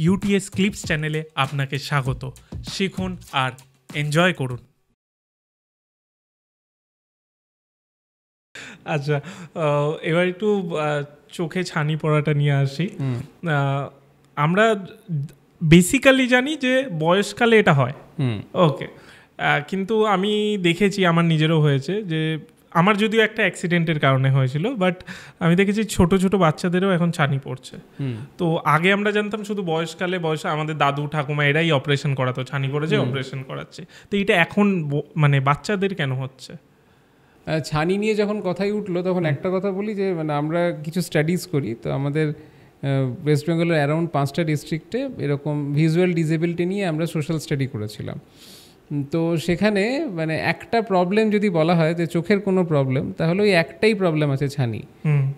UTS clips চ্যানেলে আপনাকে স্বাগত। শিখুন আর এনজয় করুন। আচ্ছা, এবার একটু চোখে ছানি পড়াটা নিয়ে আসি। আমরা বেসিক্যালি জানি যে বয়সকালে এটা হয়, ওকে, কিন্তু আমি দেখেছি, আমার নিজেরও হয়েছে, যে আমার যদিও একটা অ্যাক্সিডেন্টের কারণে হয়েছিল, বাট আমি দেখেছি ছোট ছোট বাচ্চাদেরও এখন ছানি পড়ছে। তো আগে আমরা জানতাম শুধু বয়সকালে আমাদের দাদু ঠাকুমা এরাই অপারেশন করাতো, ছানি পড়েছে অপারেশন করাচ্ছে। তো এটা এখন মানে বাচ্চাদের কেন হচ্ছে? ছানি নিয়ে যখন কথাই উঠলো তখন একটা কথা বলি যে মানে আমরা কিছু স্টাডিজ করি, তো আমাদের ওয়েস্ট বেঙ্গলের অ্যারাউন্ড 5টা ডিস্ট্রিক্টে এরকম ভিজুয়াল ডিসেবিলিটি নিয়ে আমরা সোশ্যাল স্টাডি করেছিলাম। তো সেখানে মানে একটা প্রবলেম যদি বলা হয় যে চোখের কোনো প্রবলেম, তাহলে ওই একটাই প্রবলেম আছে, ছানি।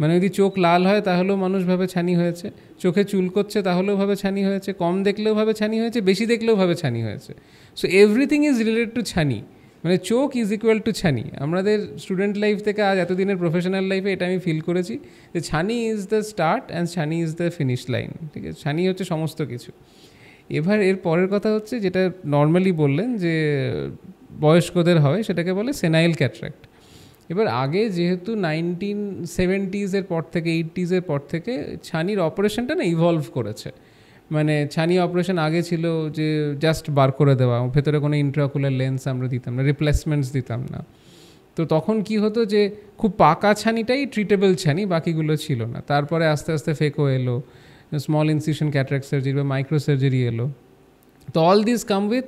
মানে যদি চোখ লাল হয় তাহলেও মানুষ ভাবে ছানি হয়েছে, চোখে চুল করছে তাহলেও ভাবে ছানি হয়েছে, কম দেখলেও ভাবে ছানি হয়েছে, বেশি দেখলেও ভাবে ছানি হয়েছে। So everything is related to ছানি, মানে চোখ ইজ ইকুয়াল টু ছানি। আমাদের স্টুডেন্ট লাইফ থেকে আজ এতদিনের প্রফেশনাল লাইফে এটা আমি ফিল করেছি যে ছানি ইজ দ্য স্টার্ট অ্যান্ড ছানি ইজ দ্য ফিনিশ লাইন। ঠিক আছে, ছানি হচ্ছে সমস্ত কিছু। এবার এর পরের কথা হচ্ছে যেটা নর্মালি বললেন যে বয়স্কদের হয়, সেটাকে বলে সেনাইল ক্যাটরাক্ট। এবার আগে যেহেতু 1970s পর থেকে 80s পর থেকে ছানির অপারেশনটা না ইভলভ করেছে। মানে ছানি অপারেশন আগে ছিল যে জাস্ট বার করে দেওয়া, ভেতরে কোনো ইন্ট্রাকুলার লেন্স আমরা দিতাম না, রিপ্লেসমেন্টস দিতাম না। তো তখন কি হতো যে খুব পাকা ছানিটাই ট্রিটেবল ছানি, বাকিগুলো ছিল না। তারপরে আস্তে আস্তে ফেকো এলো, স্মল ইনসিশন ক্যাটারাক্ট সার্জারি বা মাইক্রো সার্জারি এলো। তো অল দিস কাম উইথ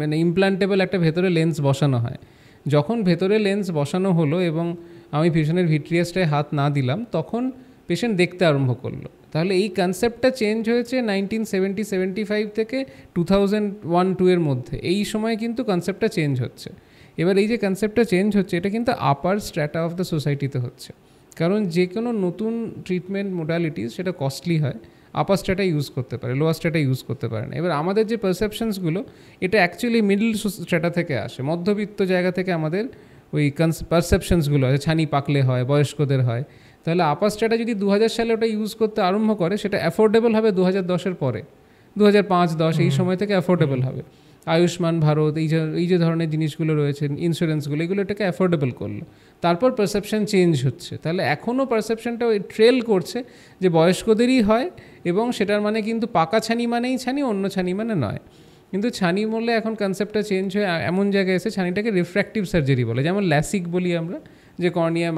মানে ইমপ্লান্টেবল একটা ভেতরে লেন্স বসানো হয়। যখন ভেতরে লেন্স বসানো হলো এবং আমি পেশেন্টের ভিট্রিয়াসটায় হাত না দিলাম, তখন পেশেন্ট দেখতে আরম্ভ করলো। তাহলে এই কনসেপ্টটা চেঞ্জ হয়েছে 1970-75 থেকে 2001-2 এর মধ্যে। এই সময় কিন্তু কনসেপ্টটা চেঞ্জ হচ্ছে। এবার এই যে কনসেপ্টটা চেঞ্জ হচ্ছে, এটা কিন্তু আপার স্ট্র্যাটা অফ দ্য সোসাইটিতে হচ্ছে। কারণ যে কোনো নতুন ট্রিটমেন্ট মোডালিটিস সেটা কস্টলি হয়, আপার স্ট্র্যাটা ইউজ করতে পারে, লোয়ার স্ট্র্যাটা ইউজ করতে পারে না। এবার আমাদের যে পারসেপশনসগুলো, এটা অ্যাকচুয়ালি মিডল স্ট্র্যাটা থেকে আসে, মধ্যবিত্ত জায়গা থেকে আমাদের ওই পারসেপশনসগুলো আছে, ছানি পাকলে হয়, বয়স্কদের হয়। তাহলে আপার স্ট্র্যাটা যদি 2000 সালে ওটা ইউজ করতে আরম্ভ করে, সেটা অ্যাফোর্ডেবল হবে 2010-এর পরে, 2005-10 এই সময় থেকে অ্যাফোর্ডেবল হবে। আয়ুষ্মান ভারত এই যে ধরনের জিনিসগুলো রয়েছে, ইন্স্যুরেন্সগুলো, এগুলো এটাকে অ্যাফোর্ডেবল করলো। তারপর পারসেপশন চেঞ্জ হচ্ছে। তাহলে এখনও পারসেপশনটা ওই ট্রেল করছে যে বয়স্কদেরই হয়, এবং সেটার মানে কিন্তু পাকা ছানি মানেই ছানি, অন্য ছানি মানে নয়। কিন্তু ছানি বললে এখন কনসেপ্টটা চেঞ্জ হয়ে এমন জায়গায় এসে ছানিটাকে রিফ্র্যাক্টিভ সার্জারি বলে, যেমন ল্যাসিক বলি আমরা, যে কর্নিয়া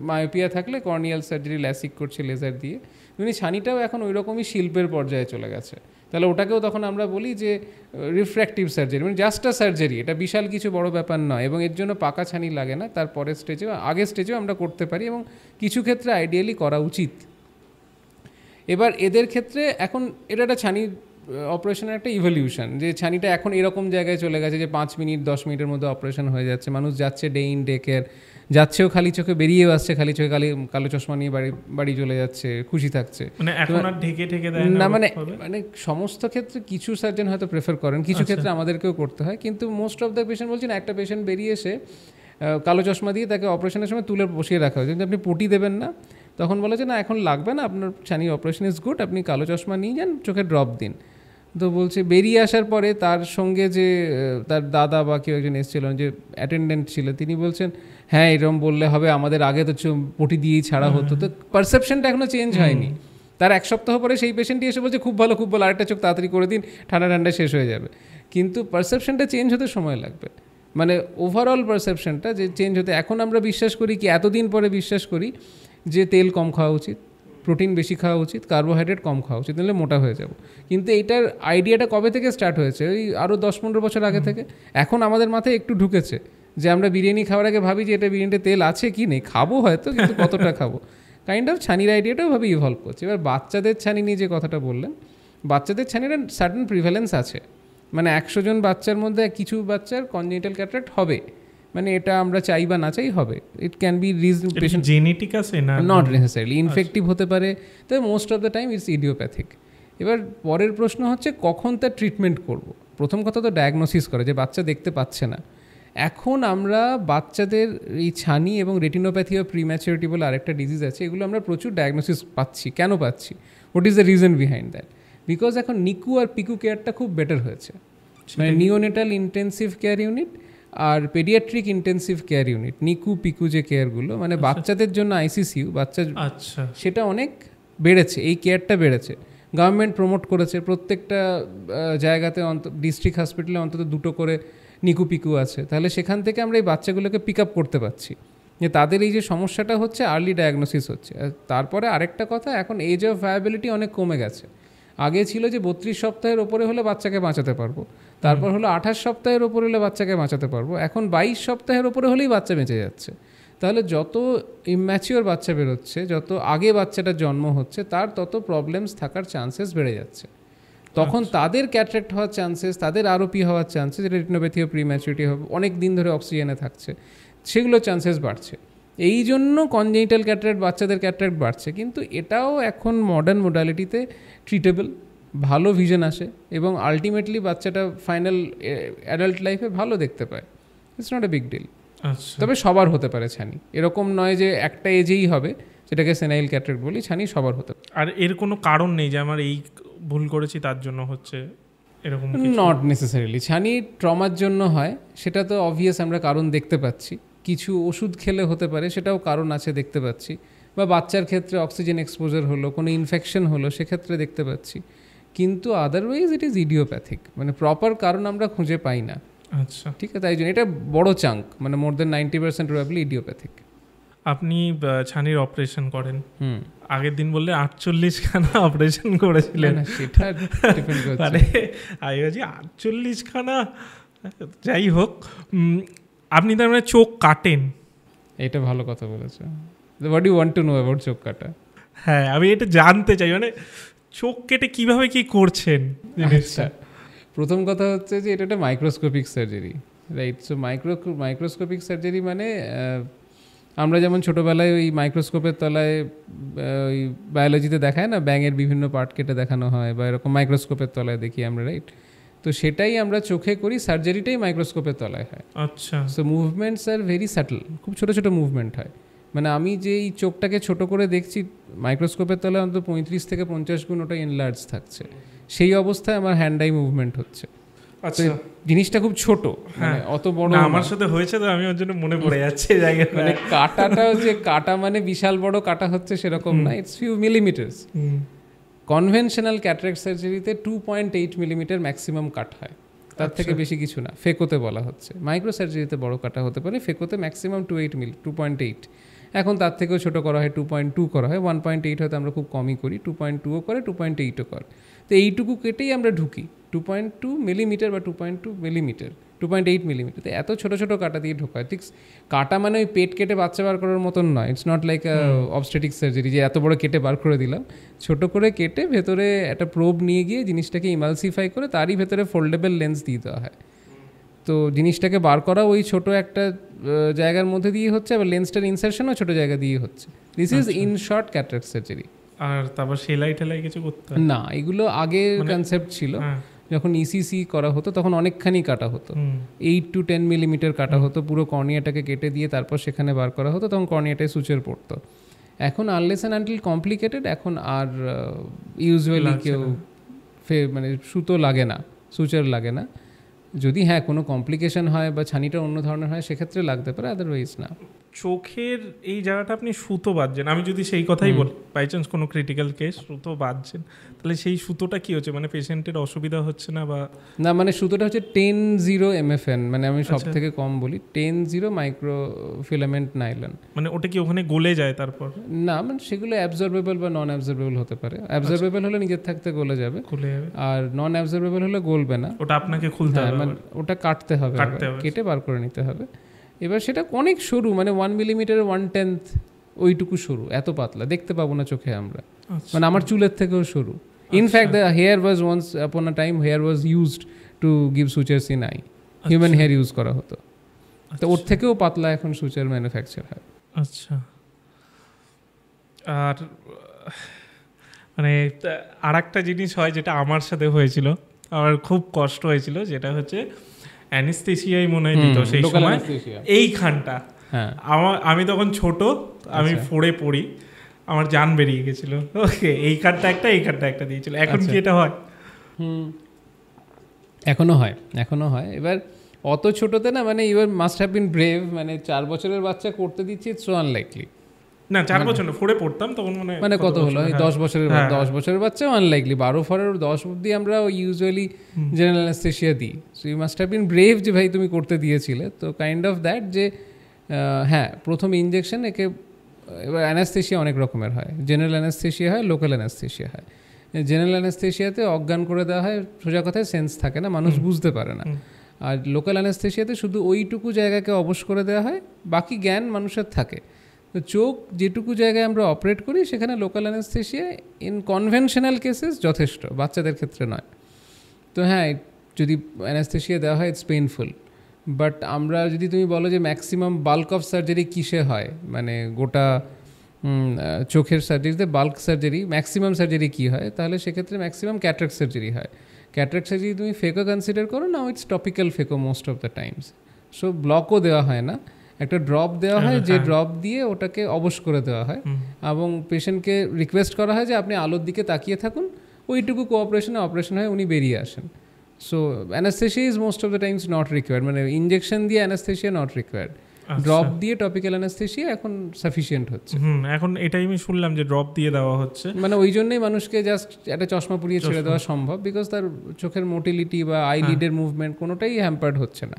মায়োপিয়া থাকলে কর্নিয়াল সার্জারি ল্যাসিক করছে লেজার দিয়ে। মানে ছানিটাও এখন ওই রকমই শিল্পের পর্যায়ে চলে গেছে। তাহলে ওটাকেও তখন আমরা বলি যে রিফ্র্যাক্টিভ সার্জারি, মানে জাস্ট আ সার্জারি, এটা বিশাল কিছু বড় ব্যাপার নয়, এবং এর জন্য পাকা ছানি লাগে না। তার পরের স্টেজেও, আগের স্টেজেও আমরা করতে পারি, এবং কিছু ক্ষেত্রে আইডিয়ালি করা উচিত। এবার এদের ক্ষেত্রে এখন এটা একটা ছানি অপারেশনের একটা ইভলিউশন, যে ছানিটা এখন এরকম জায়গায় চলে গেছে যে 5 মিনিট 10 মিনিটের মধ্যে অপারেশন হয়ে যাচ্ছে। মানুষ যাচ্ছে ডে ইন ডে কেয়ার, যাচ্ছেও খালি চোখে, বেরিয়েও আসছে খালি চোখে, কালো চশমা নিয়ে বাড়ি চলে যাচ্ছে, খুশি থাকছে। মানে এখন আর ঢেকে দেয় না, মানে সমস্ত ক্ষেত্রে কিছু সার্জন হয়তো প্রেফার করেন, কিছু ক্ষেত্রে আমাদেরকেও করতে হয়। কিন্তু মোস্ট অফ দ্য পেশেন্ট বলছেন, একটা পেশেন্ট বেরিয়ে এসে কালো চশমা দিয়ে তাকে অপারেশনের সময় তুলে বসিয়ে রাখা হয়, কিন্তু আপনি পটি দেবেন না, তখন বলে যে না এখন লাগবে না, আপনার ছানি অপারেশন ইজ গুড, আপনি কালো চশমা নিয়ে যান, চোখে ড্রপ দিন। তো বলছে বেরিয়ে আসার পরে তার সঙ্গে যে তার দাদা বা কেউ একজন এসেছিলেন, যে অ্যাটেন্ডেন্ট ছিল, তিনি বলছেন হ্যাঁ এরকম বললে হবে, আমাদের আগে তো পটি দিয়েই ছাড়া হতো। তো পারসেপশনটা এখনও চেঞ্জ হয়নি। তার 1 সপ্তাহ পরে সেই পেশেন্টই এসে বলছে খুব ভালো, আরেকটা চোখ তাড়াতাড়ি করে দিন, ঠান্ডা শেষ হয়ে যাবে। কিন্তু পারসেপশনটা চেঞ্জ হতে সময় লাগবে, মানে ওভারঅল পারসেপশনটা যে চেঞ্জ হতে। এখন আমরা বিশ্বাস করি কি, এতদিন পরে বিশ্বাস করি যে তেল কম খাওয়া উচিত, প্রোটিন বেশি খাওয়া উচিত, কার্বোহাইড্রেট কম খাওয়া উচিত, নাহলে মোটা হয়ে যাব। কিন্তু এইটার আইডিয়াটা কবে থেকে স্টার্ট হয়েছে? ওই আরও 10-15 বছর আগে থেকে। এখন আমাদের মাথায় একটু ঢুকেছে যে আমরা বিরিয়ানি খাওয়ার আগে ভাবি যে এটা বিরিয়ানিতে তেল আছে কি নেই, খাবো হয়তো, কিন্তু কতটা খাবো। কাইন্ড অফ ছানির আইডিয়াটাও ভাবে ইভলভ করছে। এবার বাচ্চাদের ছানি নিয়ে যে কথাটা বললেন, বাচ্চাদের ছানির সার্টেন প্রিভ্যালেন্স আছে। মানে 100 জন বাচ্চার মধ্যে কিছু বাচ্চার কনজেনিটাল ক্যাটারাক্ট হবে, মানে এটা আমরা চাই বা না চাই হবে। ইট ক্যান বি জেনেটিক আছে না, নট নেসেসারিলি ইনফেক্টিভ হতে পারে, তবে most of the time it's idiopathic. এবার পরের প্রশ্ন হচ্ছে কখন তার ট্রিটমেন্ট করব। প্রথম কথা তো ডায়াগনোসিস করে, যে বাচ্চা দেখতে পাচ্ছে না। এখন আমরা বাচ্চাদের এই ছানি এবং রেটিনোপ্যাথি অফ প্রিম্যাচুরিটি বলে আরেকটা ডিজিজ আছে, এগুলো আমরা প্রচুর ডায়াগনোসিস পাচ্ছি। কেন পাচ্ছি? What is the reason behind that? Because এখন নিকু আর পিকু কেয়ারটা খুব বেটার হয়েছে, মানে নিওনেটাল ইন্টেন্সিভ কেয়ার ইউনিট আর paediatric intensive care unit, NICU PICU যে কেয়ারগুলো, মানে বাচ্চাদের জন্য আইসিসিউ, বাচ্চা, আচ্ছা, সেটা অনেক বেড়েছে, এই কেয়ারটা বেড়েছে। গভর্নমেন্ট প্রমোট করেছে, প্রত্যেকটা জায়গাতে ডিস্ট্রিক্ট হসপিটালে অন্তত 2টো করে নিকু পিকু আছে, তাহলে সেখান থেকে আমরা এই বাচ্চাগুলোকে পিক আপ করতে পারছি, যে তাদের এই যে সমস্যাটা হচ্ছে আর্লি ডায়াগনোসিস হচ্ছে। তারপরে আরেকটা কথা, এখন এজ অফ ভায়াবিলিটি অনেক কমে গেছে। আগে ছিল যে 32 সপ্তাহের ওপরে হলে বাচ্চাকে বাঁচাতে পারবো, তারপর হলো 28 সপ্তাহের ওপরে হলে বাচ্চাকে বাঁচাতে পারবো, এখন 22 সপ্তাহের ওপরে হলেই বাচ্চা বেঁচে যাচ্ছে। তাহলে যত ইম্যাচিওর বাচ্চা বেরোচ্ছে, যত আগে বাচ্চাটার জন্ম হচ্ছে, তার তত প্রবলেমস থাকার চান্সেস বেড়ে যাচ্ছে। তখন তাদের ক্যাটারাক্ট হওয়ার চান্সেস, তাদের আরওপি হওয়ার চান্সেস, যেটা রেটিনোপ্যাথি ও প্রিম্যাচুরিটি হবে, অনেক দিন ধরে অক্সিজেনে থাকছে, সেগুলোর চান্সেস বাড়ছে। এই জন্য কনজেনিটাল ক্যাটারাক্ট, বাচ্চাদের ক্যাটারাক্ট বাড়ছে। কিন্তু এটাও এখন মডার্ন মোডালিটিতে ট্রিটেবল, ভালো ভিশন আসে এবং আলটিমেটলি বাচ্চাটা ফাইনাল অ্যাডাল্ট লাইফে ভালো দেখতে পায়। It's not a big deal. তবে সবার হতে পারে ছানি, এরকম নয় যে একটা এজেই হবে, যেটাকে সেনাইল ক্যাটারাক্ট বলি, ছানি সবার হতে পারে। আর এর কোনো কারণ নেই যে আমার এই ভুল করেছি তার জন্য হচ্ছে, এরকম নট নেসেসারিলি। ছানি ট্রমার জন্য হয়, সেটা তো অবভিয়াস, আমরা কারণ দেখতে পাচ্ছি। কিছু ওষুধ খেলে হতে পারে, সেটাও কারণ আছে দেখতে পাচ্ছি, বা বাচ্চার ক্ষেত্রে অক্সিজেন এক্সপোজার হলো, কোনো ইনফেকশন হলো, সেক্ষেত্রে দেখতে পাচ্ছি। কিন্তু আদারওয়াইজ ইট ইজ ইডিওপ্যাথিক, মানে প্রপার কারণ আমরা খুঁজে পাই না। আচ্ছা, ঠিক আছে, তাই জন্য এটা বড় চাঙ্ক, মানে মোর দেন 90% প্রবাবলি ইডিওপ্যাথিক। আপনি ছানির অপারেশন করেন, আগের দিন বললে 48খানা অপারেশন করেছিলেন, সেটা ডিপেন্ড করছে, মানে আমি বলছি 48খানা, যাই হোক। আপনি তার মানে চোখ কাটেন? এটা ভালো কথা বলেছো। What you want to know about চোখ কাটা? হ্যাঁ, আমি এটা জানতে চাই, মানে চোখ কেটে কিভাবে কি করছেন জিনিসটা। প্রথম কথা হচ্ছে যে এটা একটা microscopic surgery, right? So microscopic surgery মানে আমরা যেমন ছোটোবেলায় ওই মাইক্রোস্কোপের তলায় ওই বায়োলজিতে দেখায় না, ব্যাঙের বিভিন্ন পার্ট কেটে দেখানো হয়, বা এরকম মাইক্রোস্কোপের তলায় দেখি আমরা, রাইট? তো সেটাই আমরা চোখে করি, সার্জারিটাই মাইক্রোস্কোপের তলায় হয়। আচ্ছা, so movements are very subtle, খুব ছোটো ছোটো মুভমেন্ট হয়। মানে আমি যে এই চোখটাকে ছোটো করে দেখছি, মাইক্রোস্কোপের তলায় অন্তত 35 থেকে 50 গুণ ওটা এনলার্জ থাকছে, সেই অবস্থায় আমার হ্যান্ড আই মুভমেন্ট হচ্ছে। আচ্ছা, জিনিসটা খুব ছোট, মানে অত বড় না। আমার সাথে হয়েছে তো, আমি ওর জন্য মনে পড়ে যাচ্ছে জায়গা, মানে কাটাটাও যে কাটা মানে বিশাল বড় কাটা হচ্ছে সেরকম না, it's few millimetres. Conventional cataract সার্জারিতে 2.8 মিলিমিটার ম্যাক্সিমাম কাট হয়, তার থেকে বেশি কিছু না, ফেকোতে বলা হচ্ছে। মাইক্রো সার্জারিতে বড় কাটা হতে পারে, ফেকোতে ম্যাক্সিমাম 2.8। এখন তার থেকেও ছোটো করা হয়, 2.2 করা হয়, 1.8 হয়তো আমরা খুব কমই করি, 2.2ও করে, 2.8ও করে। তো এইটুকু কেটেই আমরা ঢুকি, 2.2 মিলিমিটার বা 2.2 মিলিমিটার, 2.8 মিলিমিটার। তো এত ছোটো ছোটো কাটা দিয়ে ঢোকা, ঠিক কাটা মানে ওই পেট কেটে বাচ্চা বার করার মতন নয়। It's not like obstetric surgery যে এত বড় কেটে বার করে দিলাম। ছোটো করে কেটে ভেতরে একটা প্রোব নিয়ে গিয়ে জিনিসটাকে ইমালসিফাই করে তারই ভেতরে ফোল্ডেবল লেন্স দিয়ে দেওয়া হয়। তো জিনিসটাকে বার করা ওই ছোটো একটা জায়গার মধ্যে দিয়ে হচ্ছে, আবার লেন্সটার ইনসারশনও ছোটো জায়গা দিয়ে হচ্ছে। This is in short cataract surgery. আর তারপর সেলাই টেলাই কিছু করতে না, এগুলো আগের কনসেপ্ট ছিল। যখন ইসিসি করা হতো তখন অনেকখানি কাটা হতো, 8 to 10 মিলিমিটার কাটা হতো, পুরো কর্নিয়াটাকে কেটে দিয়ে তারপর সেখানে বার করা হতো, তখন কর্নিয়াটায় সুচের পড়তো। এখন আনলেস অ্যান্ড আনটিল কমপ্লিকেটেড, এখন আর ইউজুয়ালি কেউ মানে সুতো লাগে না, সুচের লাগে না। যদি হ্যাঁ কোনো কমপ্লিকেশন হয় বা ছানিটা অন্য ধরনের হয় সেক্ষেত্রে লাগতে পারে, আদারওয়াইজ না। চোখের এই জায়গাটা আপনি সুতো বাঁধছেন, আমি যদি সেই কথাই বলি, বাই চান্স কোনো ক্রিটিক্যাল কেস সুতো বাঁধছেন, তাহলে সেই সুতোটা কি হচ্ছে, মানে পেশেন্টের অসুবিধা হচ্ছে না? বা না, মানে সুতোটা হচ্ছে 10-0 MFN, মানে আমি সব থেকে কম বলি 10-0 মাইক্রো ফিলামেন্ট নাইলন। মানে ওটা কি ওখানে গলে যায় তারপর? না, মানে সেগুলো অ্যাবজর্বেবল বা নন অ্যাবজর্বেবল হতে পারে। অ্যাবজর্বেবল হলে নিজের থাকতে গলে যাবে, আর নন অ্যাবজর্বেবল হলে গলবে না, ওটা আপনাকে খুলতে হবে, মানে ওটা কাটতে হবে, কেটে বার করে নিতে হবে। এবার সেটা অনেক সরু, মানে 1 মিলিমিটার 1/10 ওইটুকু সরু, এত পাতলা দেখতে পাবো না চোখে আমরা, মানে আমার চুলের থেকেও সরু। In fact the hair was once upon a time hair was used to give sutures in eye, human hair use করা হতো, তো ওর থেকেও পাতলা এখন সুচার ম্যানুফ্যাকচার হয়। আচ্ছা, আর মানে আর একটা জিনিস হয় যেটা আমার সাথে হয়েছিল, আমার খুব কষ্ট হয়েছিল, যেটা হচ্ছে অ্যানেস্থেসিয়াই মনে হয় দিত সেই সময় এইখানটা। আমি তখন ছোট, আমি 4-এ পড়ি, আমার জান বেরিয়ে গেছিল। ওকে, এই কার্ডটা একটা দিয়েছিল। এখন কি এটা হয়? এখনো হয়। এবার অত ছোটতে না, মানে you must have been brave, মানে 4 বছরের বাচ্চা করতে দিচ্ছে, ইটস সো আনলাইকলি। না 4 বছর না, 4-এ পড়তাম তখন, মানে কত হলো, 10 বছরের বাচ্চা আনলাইকলি। 12-10 অব্দি আমরা ইউজুয়ালি জেনারেল অ্যানেস্থেশিয়া দিই। So you must have been brave যে ভাই তুমি করতে দিয়েছিলে। তো কাইন্ড অফ দ্যাট যে হ্যাঁ, প্রথম ইনজেকশন একে, এবার অ্যানাস্থেশিয়া অনেক রকমের হয়, জেনারেল অ্যানাস্থেশিয়া হয়, লোকাল অ্যানাস্থেশিয়া হয়। জেনারেল অ্যানাস্থেশিয়াতে অজ্ঞান করে দেওয়া হয়, সোজা কথায় সেন্স থাকে না, মানুষ বুঝতে পারে না। আর লোকাল অ্যানাস্থেশিয়াতে শুধু ওইটুকু জায়গাকে অবশ করে দেওয়া হয়, বাকি জ্ঞান মানুষের থাকে। তো চোখ যেটুকু জায়গায় আমরা অপারেট করি সেখানে local anaesthesia in conventional cases যথেষ্ট, বাচ্চাদের ক্ষেত্রে নয়। তো হ্যাঁ, যদি অ্যানাস্থেশিয়া দেওয়া হয় ইটস পেইনফুল, বাট আমরা যদি তুমি বলো যে ম্যাক্সিমাম বাল্ক অফ সার্জারি কিসে হয়, মানে গোটা চোখের সার্জারিতে বাল্ক সার্জারি, ম্যাক্সিমাম সার্জারি কী হয়, তাহলে সেক্ষেত্রে ম্যাক্সিমাম ক্যাটারাক্ট সার্জারি হয়। ক্যাটারাক্ট সার্জারি তুমি ফেকো কনসিডার করো না, it's topical phaco most of the times. So ব্লকও দেওয়া হয় না, একটা ড্রপ দেওয়া হয়, যে ড্রপ দিয়ে ওটাকে অবশ করে দেওয়া হয়, এবং পেশেন্টকে রিকোয়েস্ট করা হয় যে আপনি আলোর দিকে তাকিয়ে থাকুন, ওইটুকু কোঅপারেশনে অপারেশন হয়, উনি বেরিয়ে আসেন। So anaesthesia is most of the Times not required, মানে ইনজেকশন দিয়ে অ্যানাস্থেশিয়া নট রিকোয়ার্ড, ড্রপ দিয়ে টপিক্যাল অ্যানাস্থেশিয়া এখন সাফিসিয়েন্ট হচ্ছে। এখন এটাই আমি শুনলাম যে ড্রপ দিয়ে দেওয়া হচ্ছে, মানে ওই জন্যই মানুষকে জাস্ট একটা চশমা পরিয়ে ছেড়ে দেওয়া সম্ভব, বিকজ তার চোখের মোটিলিটি বা আইলিডের মুভমেন্ট কোনোটাই হ্যাম্পার্ড হচ্ছে না,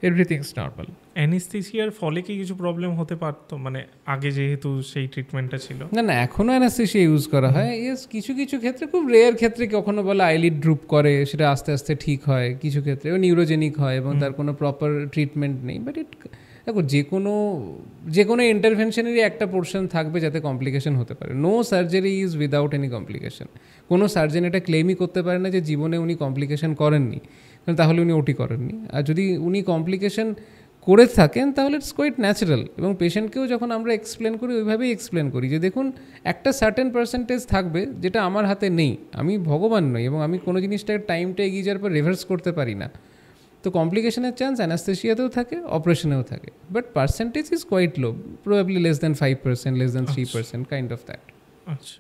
এভরিথিংস নর্মাল। অ্যানেস্থেশিয়ার ফলে কি কিছু প্রবলেম হতে পারতো, মানে আগে যেহেতু সেই ট্রিটমেন্টটা ছিল? না, এখনও অ্যানাস্থেশিয়া ইউজ করা হয়। ইয়েস, কিছু ক্ষেত্রে, খুব রেয়ার ক্ষেত্রে কখনো বলে আইলিড ড্রুপ করে, সেটা আস্তে আস্তে ঠিক হয়। কিছু ক্ষেত্রে ও নিউরোজেনিক হয় এবং তার কোনো প্রপার ট্রিটমেন্ট নেই। বাট দেখো, যে কোনো ইন্টারভেনশনেরই একটা পোর্শন থাকবে যাতে কমপ্লিকেশন হতে পারে। No surgery is without any complication. কোনো সার্জন এটা ক্লেমই করতে পারে না যে জীবনে উনি কমপ্লিকেশন করেননি, কারণ তাহলে উনি ওটি করেননি। আর যদি উনি কমপ্লিকেশন করে থাকেন তাহলে ইটস কোয়াইট ন্যাচারাল। এবং পেশেন্টকেও যখন আমরা এক্সপ্লেন করি, ওইভাবেই এক্সপ্লেন করি যে দেখুন, একটা সার্টেন পার্সেন্টেজ থাকবে যেটা আমার হাতে নেই, আমি ভগবান নই, এবং আমি কোনো জিনিসটাকে টাইমটা এগিয়ে যাওয়ার পর রিভার্স করতে পারি না। তো কমপ্লিকেশনের চান্স অ্যানাস্থেশিয়াতেও থাকে, অপারেশনেও থাকে, but percentage is quite low, probably less than 5%, less than 3%, kind of that. আচ্ছা।